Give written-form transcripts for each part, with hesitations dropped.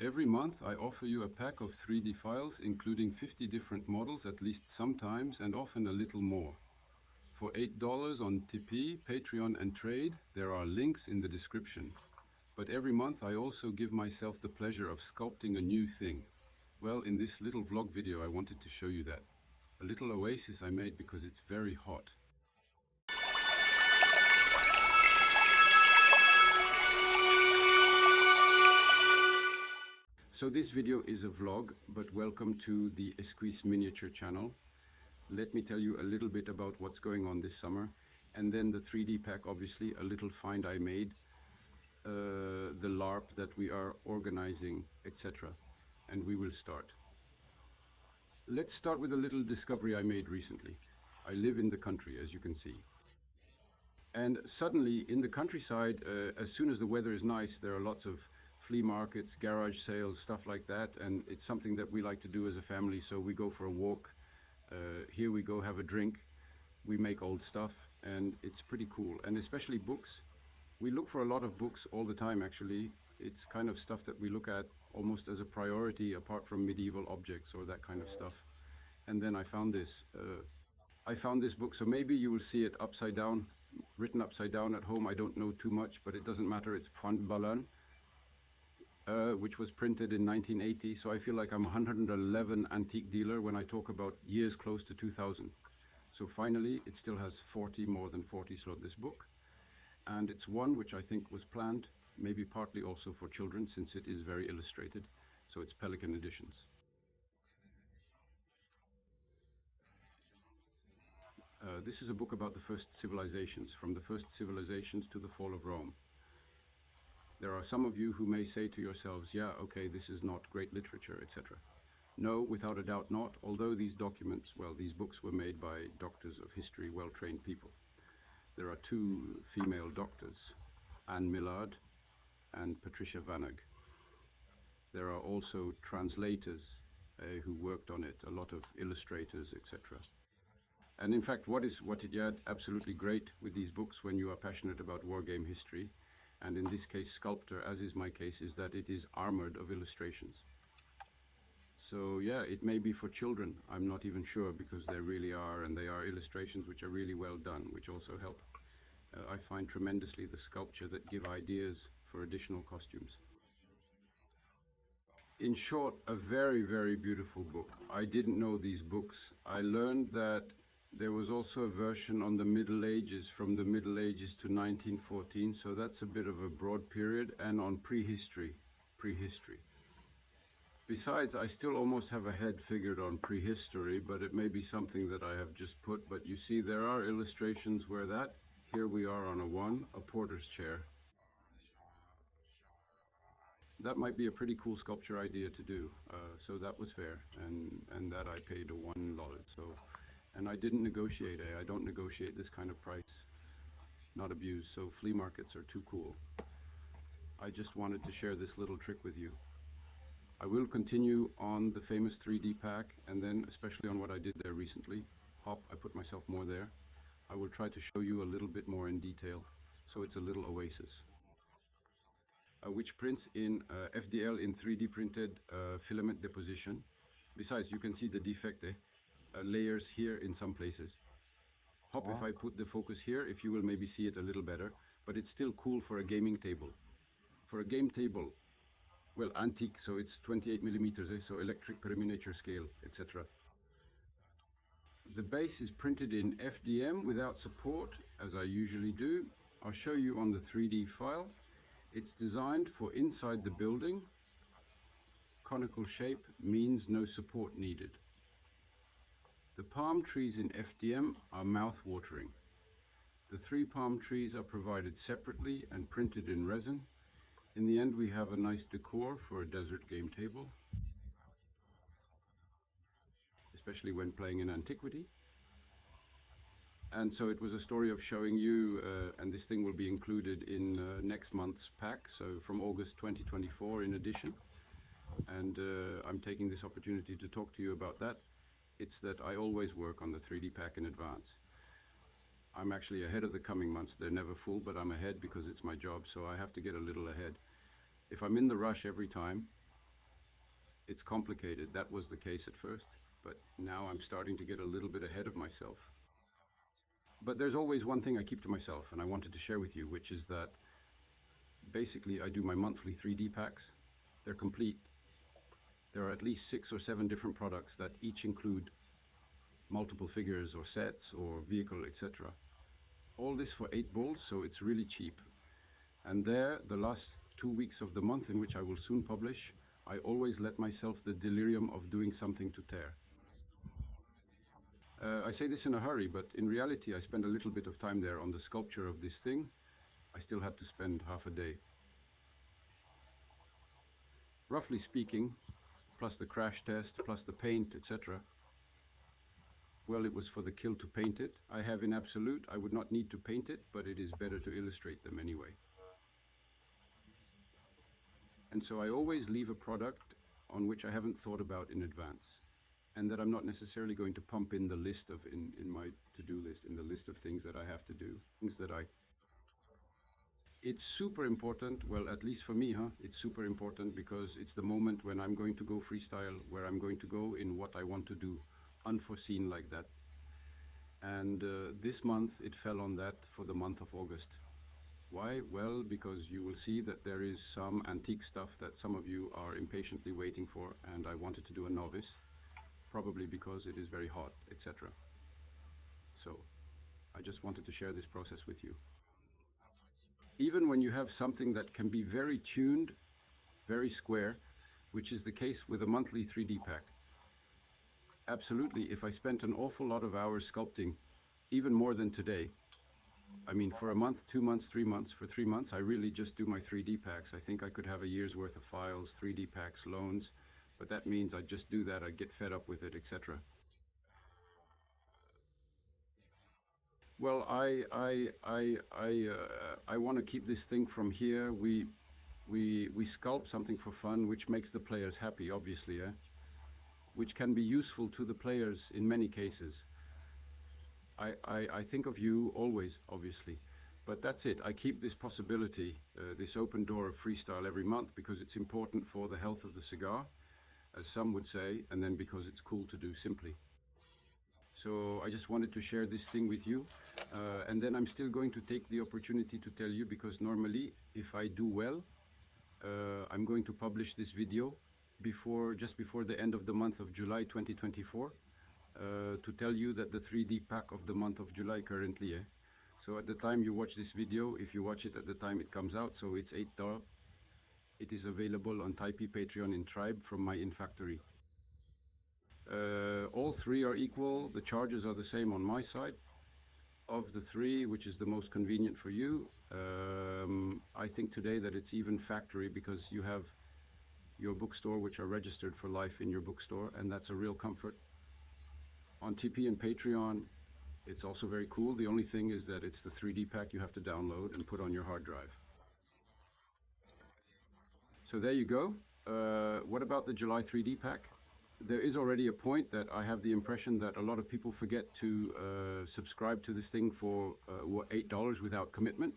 Every month I offer you a pack of 3D files including 50 different models at least sometimes and often a little more. For $8 on Tipeee, Patreon and Trade, there are links in the description. But every month I also give myself the pleasure of sculpting a new thing. Well, in this little vlog video I wanted to show you that. A little oasis I made because it's very hot. So this video is a vlog, but welcome to the Eskice miniature channel. Let me tell you a little bit about what's going on this summer, and then the 3D pack, obviously, a little find I made, the Larp that we are organizing, etc. And we will start. Let's start with a little discovery I made recently. I live in the country, as you can see. And suddenly, in the countryside, as soon as the weather is nice, there are lots of flea markets, garage sales, stuff like that, and it's something that we like to do as a family, so we go for a walk. Here we go have a drink, we make old stuff, and it's pretty cool. And especially books. We look for a lot of books all the time, actually. It's kind of stuff that we look at almost as a priority, apart from medieval objects or that kind of stuff. And then I found this. Book, so maybe you will see it upside down, written upside down at home. I don't know too much, but it doesn't matter. It's Point Ballon, which was printed in 1980. So I feel like I'm 111 antique dealer when I talk about years close to 2000. So finally, it still has more than 40 slot, this book. And it's one which I think was planned, maybe partly also for children, since it is very illustrated. So it's Pelican Editions. This is a book about the first civilizations, from the first civilizations to the fall of Rome. There are some of you who may say to yourselves, yeah, okay, this is not great literature, etc. No, without a doubt not, although these documents, well, these books were made by doctors of history, well-trained people. There are two female doctors, Anne Millard and Patricia Vanog. There are also translators who worked on it, a lot of illustrators, etc. And in fact, what is absolutely great with these books when you are passionate about wargame history, and in this case sculptor, as is my case, is that it is armored of illustrations. So yeah, it may be for children, I'm not even sure, because they really are, and they are illustrations which are really well done, which also help. I find tremendously the sculpture that give ideas for additional costumes. In short, a very, very beautiful book. I didn't know these books. I learned that there was also a version on the Middle Ages, from the Middle Ages to 1914, so that's a bit of a broad period, and on prehistory. Besides, I still almost have a head figured on prehistory, but it may be something that I have just put. But you see, there are illustrations where that, here we are on a porter's chair. That might be a pretty cool sculpture idea to do, so that was fair, and that I paid $1. So. And I didn't negotiate, I don't negotiate this kind of price, not abuse, so flea markets are too cool. I just wanted to share this little trick with you. I will continue on the famous 3D pack, and then especially on what I did there recently. I put myself more there. I will try to show you a little bit more in detail, so it's a little oasis. Which prints in FDL in 3D printed filament deposition. Besides, you can see the defect there. Layers here in some places. If I put the focus here, if you will maybe see it a little better, but it's still cool for a gaming table. For a game table, well, antique, so it's 28 millimeters, so electric per miniature scale, etc. The base is printed in FDM without support, as I usually do. I'll show you on the 3D file. It's designed for inside the building. Conical shape means no support needed. The palm trees in FDM are mouth-watering. The 3 palm trees are provided separately and printed in resin. In the end, we have a nice decor for a desert game table, especially when playing in antiquity. And so it was a story of showing you, and this thing will be included in next month's pack, so from August 2024 in addition. And I'm taking this opportunity to talk to you about that. It's that I always work on the 3D pack in advance. I'm actually ahead of the coming months. They're never full, but I'm ahead because it's my job, so I have to get a little ahead. If I'm in the rush every time, It's complicated. That was the case at first, but now I'm starting to get a little bit ahead of myself. But there's always one thing I keep to myself, and I wanted to share with you, which is that basically I do my monthly 3D packs. They're complete. There are at least 6 or 7 different products that each include multiple figures or sets or vehicle, etc. All this for 8 bulls, so it's really cheap. And there, the last 2 weeks of the month, in which I will soon publish, I always let myself the delirium of doing something to tear. I say this in a hurry, but in reality I spend a little bit of time there on the sculpture of this thing. I still had to spend half a day. Roughly speaking, plus the crash test, plus the paint, etc. Well, it was for the kill to paint it. I have in absolute, I would not need to paint it, but it is better to illustrate them anyway. And so I always leave a product on which I haven't thought about in advance, and that I'm not necessarily going to pump in the list of, in my to-do list, in the list of things that I have to do, things that it's super important, well, at least for me, it's super important because it's the moment when I'm going to go freestyle, where I'm going to go in what I want to do, unforeseen like that. And this month it fell on that for the month of August. Why? Well, because you will see that there is some antique stuff that some of you are impatiently waiting for, and I wanted to do a novice, probably because it is very hot, etc. So I just wanted to share this process with you. Even when you have something that can be very tuned, very square, which is the case with a monthly 3D pack. Absolutely, if I spent an awful lot of hours sculpting, even more than today, I mean, for a month, 2 months, 3 months, for 3 months, I really just do my 3D packs. I think I could have a year's worth of files, 3D packs, loans, but that means I just do that, I get fed up with it, etc. Well, I want to keep this thing from here. We sculpt something for fun, which makes the players happy, obviously, which can be useful to the players in many cases. I think of you always, obviously, but that's it. I keep this possibility, this open door of freestyle every month because it's important for the health of the cigar, as some would say, and then because it's cool to do simply. So I just wanted to share this thing with you, and then I'm still going to take the opportunity to tell you, because normally, if I do well, I'm going to publish this video just before the end of the month of July 2024, to tell you that the 3D pack of the month of July currently, so at the time you watch this video, if you watch it at the time it comes out, so it's $8. It is available on Taipei, Patreon, in Tribe from my in-factory. All 3 are equal. The charges are the same on my side. Of the 3, which is the most convenient for you, I think today that it's even factory, because you have your bookstore, which are registered for life in your bookstore, and that's a real comfort. On TP and Patreon, it's also very cool. The only thing is that it's the 3D pack you have to download and put on your hard drive. So there you go. What about the July 3D pack? There is already a point that I have the impression that a lot of people forget to subscribe to this thing for $8 without commitment.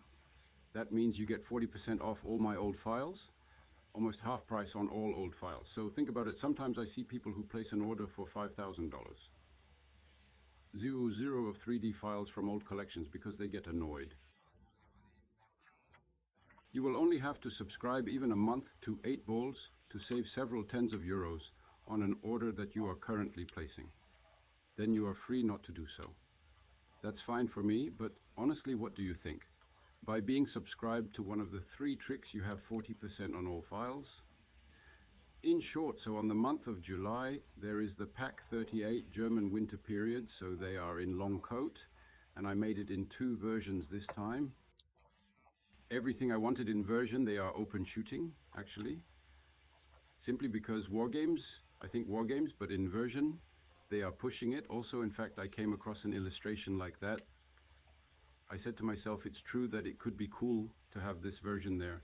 That means you get 40% off all my old files, almost half price on all old files. So think about it. Sometimes I see people who place an order for $5,000. Zero of 3D files from old collections because they get annoyed. You will only have to subscribe even a month to 8 balls to save several tens of euros on an order that you are currently placing. Then you are free not to do so. That's fine for me, but honestly, what do you think? By being subscribed to one of the 3 tricks, you have 40% on all files. In short, so on the month of July, there is the Pack 38 German winter period, so they are in long coat, and I made it in 2 versions this time. Everything I wanted in version, they are open shooting, actually. Simply because wargames, I think wargames, but in version, they are pushing it. Also, in fact, I came across an illustration like that. I said to myself, it's true that it could be cool to have this version there.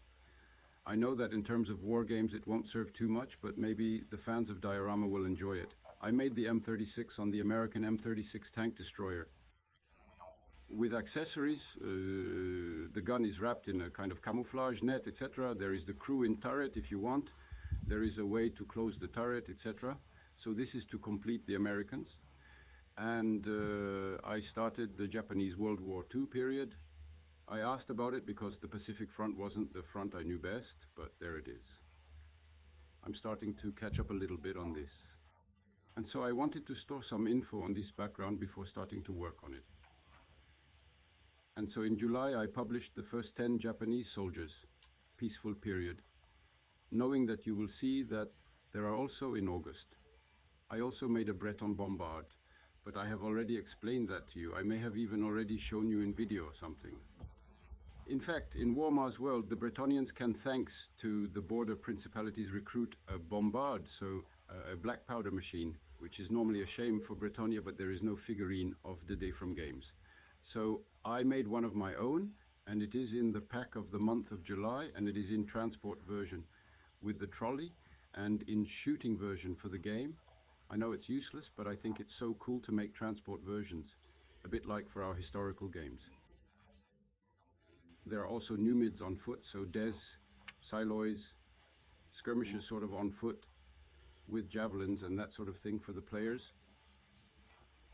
I know that in terms of wargames, it won't serve too much, but maybe the fans of diorama will enjoy it. I made the M36 on the American M36 tank destroyer. With accessories, the gun is wrapped in a kind of camouflage net, etc. There is the crew in turret if you want. there is a way to close the turret, etc. So this is to complete the Americans. And I started the Japanese World War II period. I asked about it because the Pacific Front wasn't the front I knew best, but there it is. I'm starting to catch up a little bit on this. And so I wanted to store some info on this background before starting to work on it. And so in July, I published the first 10 Japanese soldiers, peaceful period, knowing that you will see that there are also in August. I also made a Breton bombard, but I have already explained that to you. I may have even already shown you in video or something. In fact, in Warmar's world, the Bretonians can, thanks to the border principalities, recruit a bombard, so a black powder machine, which is normally a shame for Bretonia, but there is no figurine of the day from games. So I made one of my own, and it is in the pack of the month of July, and it is in transport version with the trolley, and in shooting version for the game. I know it's useless, but I think it's so cool to make transport versions, a bit like for our historical games. There are also numids on foot, so des, silois, skirmishers sort of on foot with javelins and that sort of thing for the players.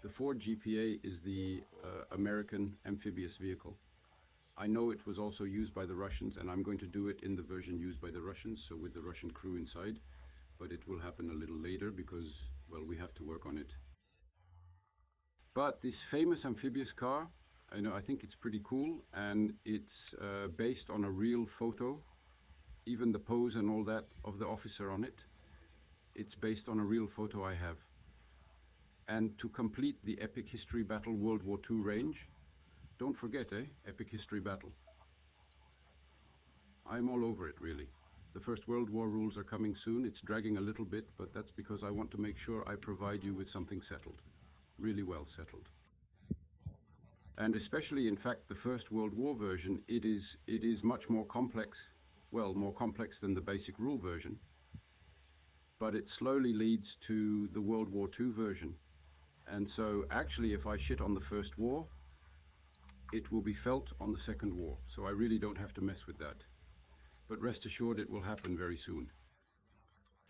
The Ford GPA is the American amphibious vehicle. I know it was also used by the Russians, and I'm going to do it in the version used by the Russians, so with the Russian crew inside, but it will happen a little later because, well, we have to work on it. But this famous amphibious car, I think it's pretty cool, and it's based on a real photo, even the pose and all that of the officer on it. It's based on a real photo I have. And to complete the Epic History Battle World War II range, don't forget, Epic History Battle. I'm all over it, really. The First World War rules are coming soon. It's dragging a little bit, but that's because I want to make sure I provide you with something settled, really well settled. And especially, in fact, the First World War version, it is much more complex, well, more complex than the basic rule version, but it slowly leads to the World War II version. And so actually, if I shit on the First War, it will be felt on the Second War. So I really don't have to mess with that. But rest assured, it will happen very soon.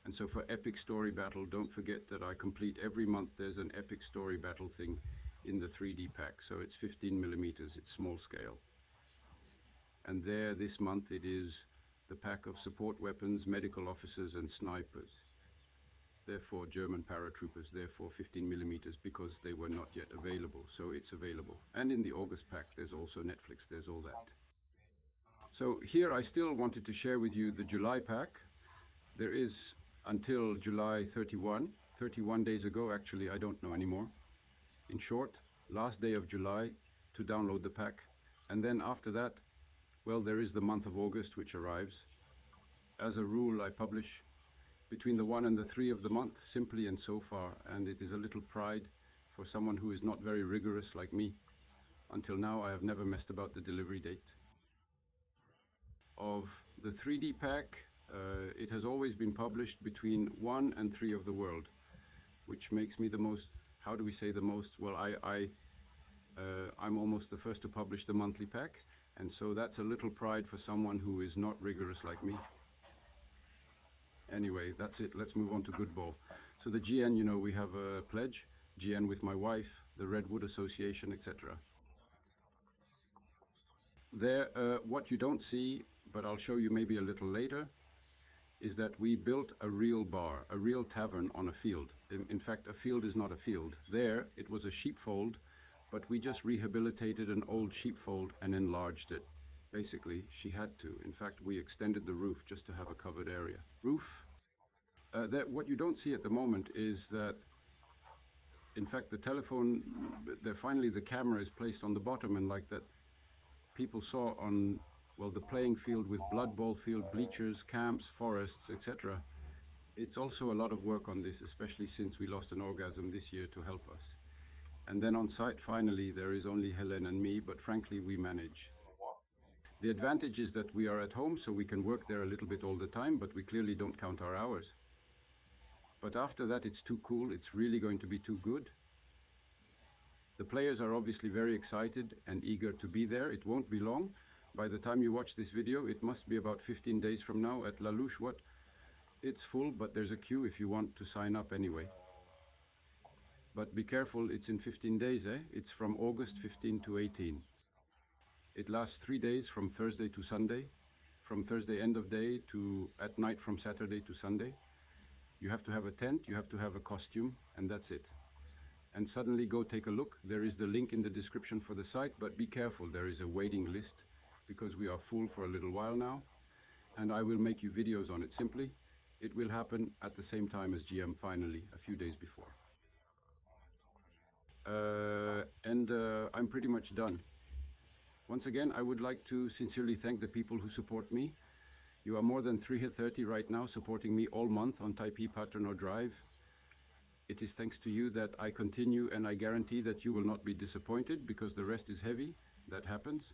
And so for Epic Story Battle, don't forget that I complete every month. There's an Epic Story Battle thing in the 3D pack. So it's 15 millimeters, it's small scale. And there, this month, it is the pack of support weapons, medical officers, and snipers. Therefore, German paratroopers, therefore 15 millimeters, because they were not yet available. So it's available. And in the August pack, there's also Netflix, there's all that. So here I still wanted to share with you the July pack. There is until July 31 days ago, actually, I don't know anymore. In short, last day of July to download the pack. And then after that, well, there is the month of August, which arrives. As a rule, I publish between the 1 and the 3 of the month, simply and so far, and it is a little pride for someone who is not very rigorous like me. Until now, I have never messed about the delivery date. Of the 3D pack, it has always been published between 1 and 3 of the world, which makes me the most, how do we say the most? Well, I'm almost the first to publish the monthly pack, and so that's a little pride for someone who is not rigorous like me. Anyway, that's it. Let's move on to Good Ball. So the GN, we have a pledge, GN with my wife, the Redwood Association, etc. There, what you don't see, but I'll show you maybe a little later, is that we built a real bar, a real tavern on a field. In fact, a field is not a field. There, it was a sheepfold, but we just rehabilitated an old sheepfold and enlarged it. Basically, she had to. In fact, we extended the roof just to have a covered area. Roof. What you don't see at the moment is that, in fact, the telephone, finally the camera is placed on the bottom, and like that people saw on, well, the playing field with blood ball field, bleachers, camps, forests, etc. It's also a lot of work on this, especially since we lost an orgasm this year to help us. And then on site, finally, there is only Helen and me, but frankly, we manage. The advantage is that we are at home, so we can work there a little bit all the time, but we clearly don't count our hours. But after that, it's too cool. It's really going to be too good. The players are obviously very excited and eager to be there. It won't be long. By the time you watch this video, it must be about 15 days from now at La Louche. It's full, but there's a queue if you want to sign up anyway. But be careful, it's in 15 days, eh? It's from August 15 to 18. It lasts 3 days from Thursday to Sunday, from Thursday end of day to at night from Saturday to Sunday. You have to have a tent, you have to have a costume, and that's it. And suddenly go take a look. There is the link in the description for the site, but be careful, there is a waiting list because we are full for a little while now. And I will make you videos on it simply. It will happen at the same time as GM finally, a few days before. I'm pretty much done. Once again, I would like to sincerely thank the people who support me. You are more than 330 right now supporting me all month on Taipei, Patron or Drive. It is thanks to you that I continue, and I guarantee that you will not be disappointed because the rest is heavy. That happens.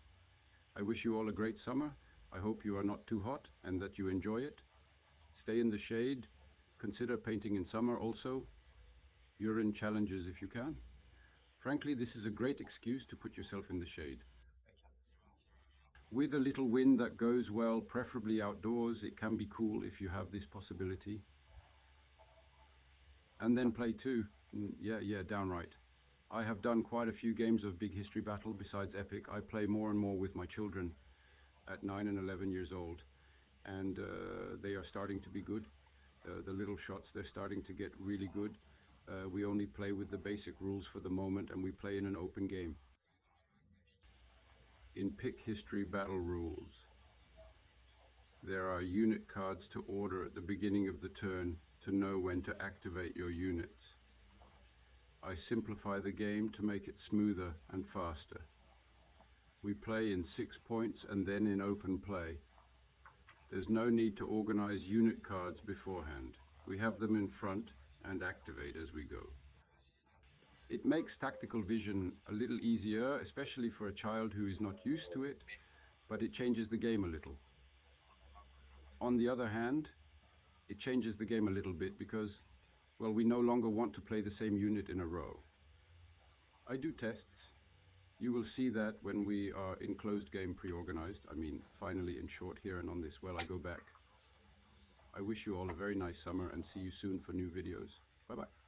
I wish you all a great summer. I hope you are not too hot and that you enjoy it. Stay in the shade. Consider painting in summer also. Urine challenges if you can. Frankly, this is a great excuse to put yourself in the shade. With a little wind that goes well, preferably outdoors, it can be cool if you have this possibility. And then play too. Yeah, downright. I have done quite a few games of Big History Battle besides Epic. I play more and more with my children at 9 and 11 years old, and they are starting to be good. The little shots, they're starting to get really good. We only play with the basic rules for the moment, and we play in an open game. In Pick History Battle rules, there are unit cards to order at the beginning of the turn to know when to activate your units. I simplify the game to make it smoother and faster. We play in 6 points and then in open play. There's no need to organize unit cards beforehand. We have them in front and activate as we go. It makes tactical vision a little easier, especially for a child who is not used to it, but it changes the game a little. On the other hand, it changes the game a little bit because, well, we no longer want to play the same unit in a row. I do tests. You will see that when we are in closed game pre-organized. I mean, finally in short here and on this, well, I go back. I wish you all a very nice summer and see you soon for new videos. Bye-bye.